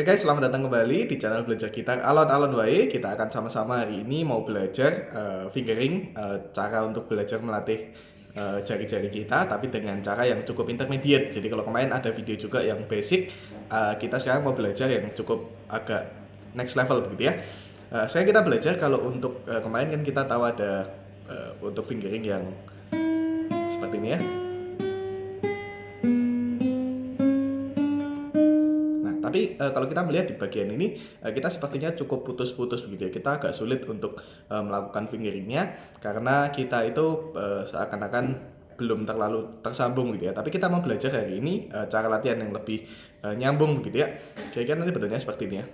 Oke guys, selamat datang kembali di channel belajar gitar Alon-Alon Wae. Kita akan sama-sama hari ini mau belajar fingering, cara untuk belajar melatih jari-jari kita, tapi dengan cara yang cukup intermediate. Jadi kalau kemarin ada video juga yang basic, kita sekarang mau belajar yang cukup agak next level begitu ya. Sekarang kita belajar kalau untuk kemarin kan kita tahu ada untuk fingering yang seperti ini ya. Tapi kalau kita melihat di bagian ini, kita sepertinya cukup putus-putus begitu ya. Kita agak sulit untuk melakukan fingeringnya karena kita itu seakan-akan belum terlalu tersambung gitu ya. Tapi kita mau belajar hari ini cara latihan yang lebih nyambung begitu ya. Kira-kira nanti bentuknya seperti ini ya.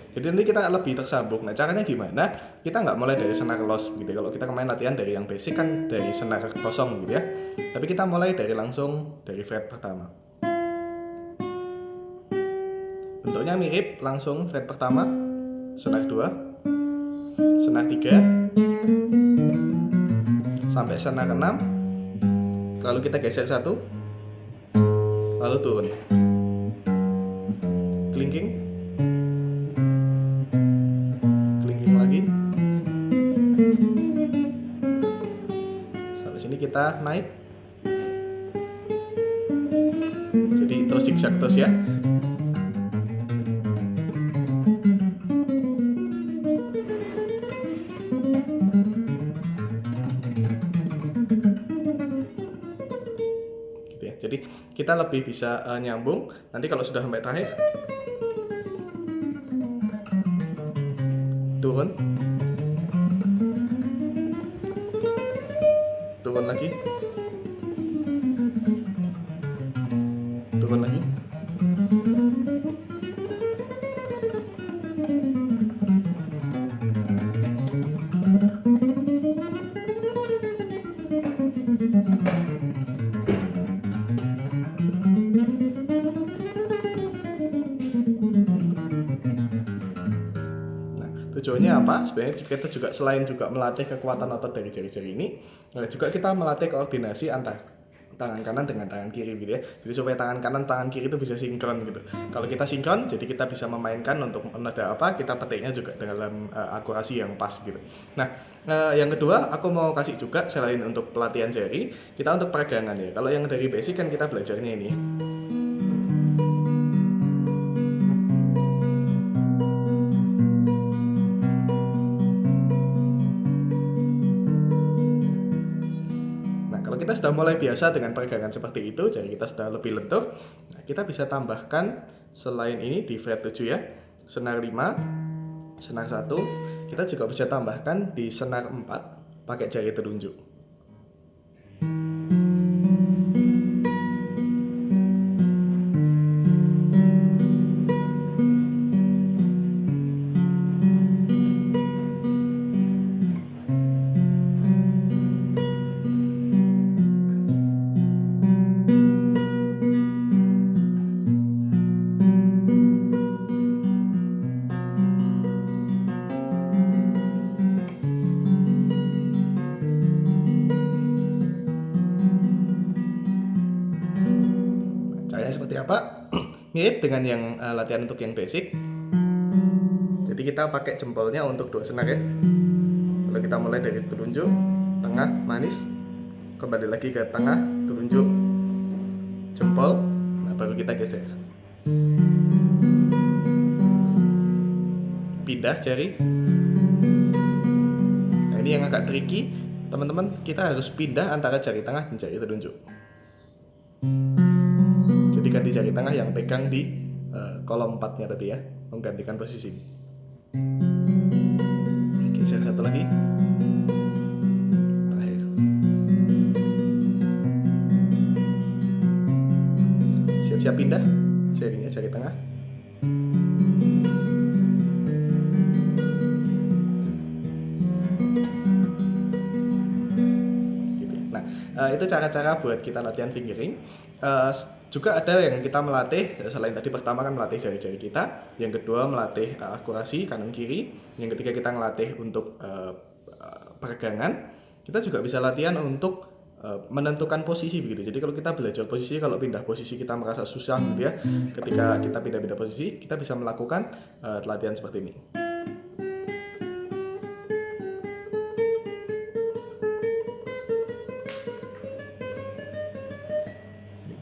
Jadi nanti kita lebih tersambung. Nah caranya gimana? Kita nggak mulai dari senar loss gitu. Kalau kita kemarin latihan dari yang basic kan dari senar kosong gitu ya. Tapi kita mulai dari langsung dari fret pertama. Bentuknya mirip, langsung fret pertama, senar 2, senar 3, sampai senar 6. Lalu kita geser 1, lalu turun. Clinking. Kita naik, jadi terus zigzag terus ya. Gitu ya. Jadi kita lebih bisa nyambung. Nanti kalau sudah sampai terakhir, turun, turun lagi, turun lagi, tujuannya apa? Sebenarnya kita juga selain juga melatih kekuatan otot dari jari-jari ini, juga kita melatih koordinasi antara tangan kanan dengan tangan kiri gitu ya. Jadi supaya tangan kanan tangan kiri itu bisa sinkron gitu. Kalau kita sinkron, jadi kita bisa memainkan untuk nada apa, kita petiknya juga dalam akurasi yang pas gitu. Nah, yang kedua aku mau kasih juga selain untuk pelatihan jari, kita untuk peregangan ya. Kalau yang dari basic kan kita belajarnya ini. Kita sudah mulai biasa dengan peregangan seperti itu, jadi kita sudah lebih lentur. Nah, kita bisa tambahkan selain ini di fret 7 ya, senar 5, senar 1, kita juga bisa tambahkan di senar 4 pakai jari telunjuk. Apa? Mirip dengan yang latihan untuk yang basic. Jadi kita pakai jempolnya untuk 2 senar ya. Lalu kita mulai dari telunjuk, tengah, manis, kembali lagi ke tengah, telunjuk, jempol, nah baru kita geser. Pindah jari. Nah ini yang agak tricky, teman-teman. Kita harus pindah antara jari tengah dan jari telunjuk. Jadi ganti jari tengah yang pegang di kolom 4-nya tadi ya, menggantikan posisi. Geser satu lagi. Terakhir. Siap-siap pindah jarinya, jari tengah. Itu cara-cara buat kita latihan fingering. Eh, Juga ada yang kita melatih, selain tadi pertama kan melatih jari-jari kita, yang kedua melatih akurasi kanan kiri, yang ketiga kita melatih untuk peregangan. Kita juga bisa latihan untuk menentukan posisi begitu. Jadi kalau kita belajar posisi, kalau pindah posisi kita merasa susah gitu ya, ketika kita pindah-pindah posisi, kita bisa melakukan latihan seperti ini.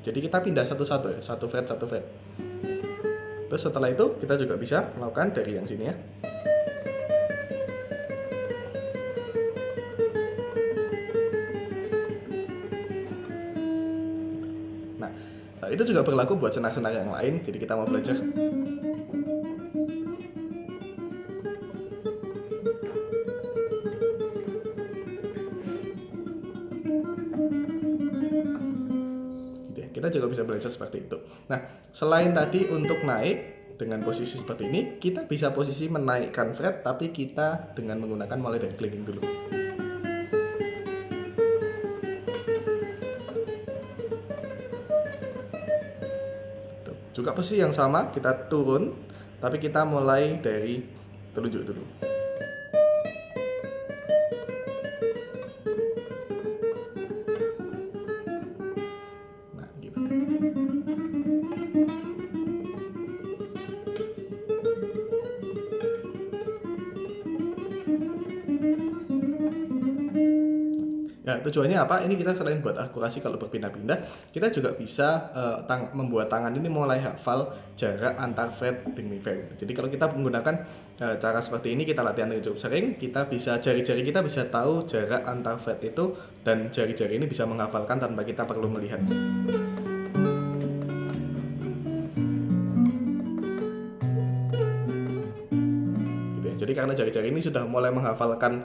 Jadi kita pindah satu-satu ya, satu fret. Terus setelah itu kita juga bisa melakukan dari yang sini ya. Nah, itu juga berlaku buat senar-senar yang lain. Jadi kita mau belajar. Kita juga bisa belajar seperti itu. Nah, selain tadi untuk naik dengan posisi seperti ini, kita bisa posisi menaikkan fret, tapi kita dengan menggunakan mulai dari clicking dulu. Tuh. Juga posisi yang sama, kita turun, tapi kita mulai dari telunjuk dulu. Ya, tujuannya apa? Ini kita selain buat akurasi kalau berpindah-pindah, kita juga bisa membuat tangan ini mulai hafal jarak antar fret dengan fret. Jadi kalau kita menggunakan cara seperti ini, kita latihan dengan cukup sering, kita bisa jari-jari kita bisa tahu jarak antar fret itu, dan jari-jari ini bisa menghafalkan tanpa kita perlu melihat. Jadi karena jari-jari ini sudah mulai menghafalkan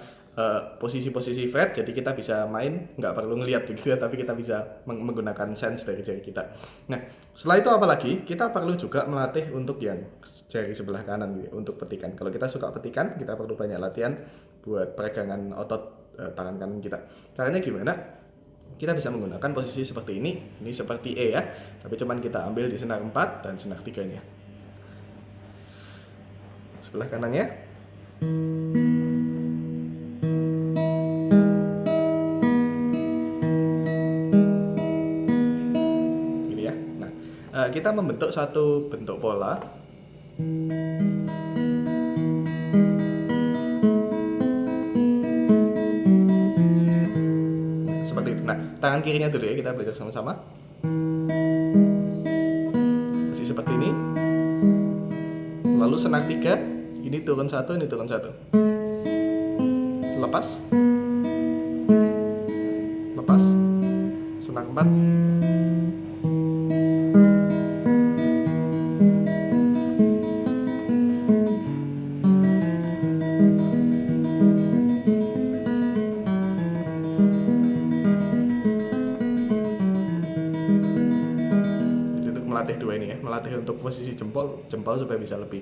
posisi-posisi fret, jadi kita bisa main nggak perlu ngelihat begitu ya, tapi kita bisa menggunakan sense dari jari kita. Nah, setelah itu apalagi kita perlu juga melatih untuk yang jari sebelah kanan gitu, untuk petikan. Kalau kita suka petikan, kita perlu banyak latihan buat peregangan otot tangan kanan kita. Caranya gimana? Kita bisa menggunakan posisi seperti ini seperti E ya, tapi cuman kita ambil di senar 4 dan senar 3-nya. Sebelah kanannya. Ini ya. Nah, kita membentuk satu bentuk pola. Seperti itu. Nah, tangan kirinya dulu ya, kita belajar sama-sama. Masih seperti ini. Lalu senar 3. Ini turun 1, ini turun 1. Lepas. Lepas. Senar 4. Jadi untuk melatih dua ini ya, melatih untuk posisi jempol supaya bisa lebih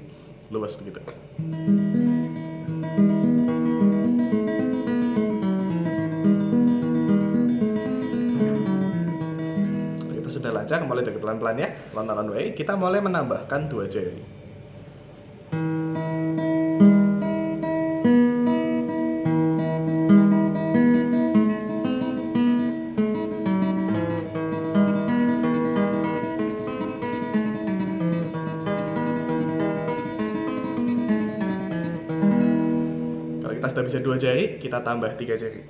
luas begitu. Kita sudah lancar, mulai dari pelan-pelan ya, lon-lon way. Kita mulai menambahkan 2 jari. Kita sudah bisa 2 jari, kita tambah 3 jari.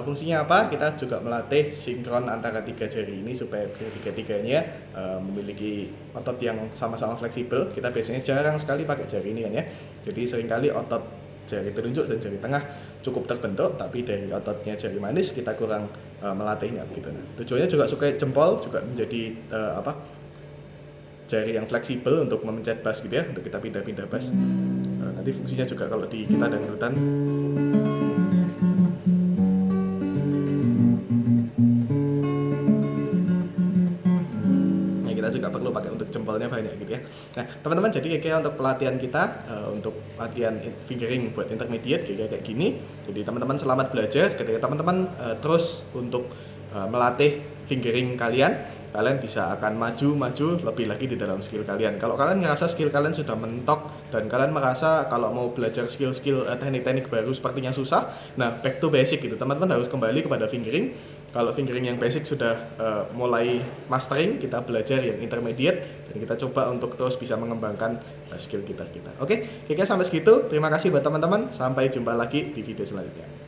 Fungsinya apa? Kita juga melatih sinkron antara 3 jari ini supaya tiga-tiganya memiliki otot yang sama-sama fleksibel. Kita biasanya jarang sekali pakai jari ini kan ya. Jadi seringkali otot jari telunjuk dan jari tengah cukup terbentuk, tapi dari ototnya jari manis kita kurang melatihnya gitu. Nah, tujuannya juga supaya jempol juga menjadi jari yang fleksibel untuk memencet bass gitu ya, untuk kita pindah-pindah bass. Nanti fungsinya juga kalau di kita dangdutan. jempolnya banyak gitu ya. Nah, teman-teman, jadi kira-kira untuk pelatihan kita untuk latihan fingering buat intermediate kira-kira kayak gini. Jadi teman-teman selamat belajar. Ketika teman-teman terus untuk melatih fingering kalian bisa akan maju lebih lagi di dalam skill kalian. Kalau kalian ngerasa skill kalian sudah mentok dan kalian merasa kalau mau belajar skill-skill teknik-teknik baru sepertinya susah, nah back to basic gitu. Teman-teman harus kembali kepada fingering. Kalau fingering yang basic sudah mulai mastering, kita belajar yang intermediate dan kita coba untuk terus bisa mengembangkan skill kita. Oke, kayaknya sampai segitu. Terima kasih buat teman-teman. Sampai jumpa lagi di video selanjutnya.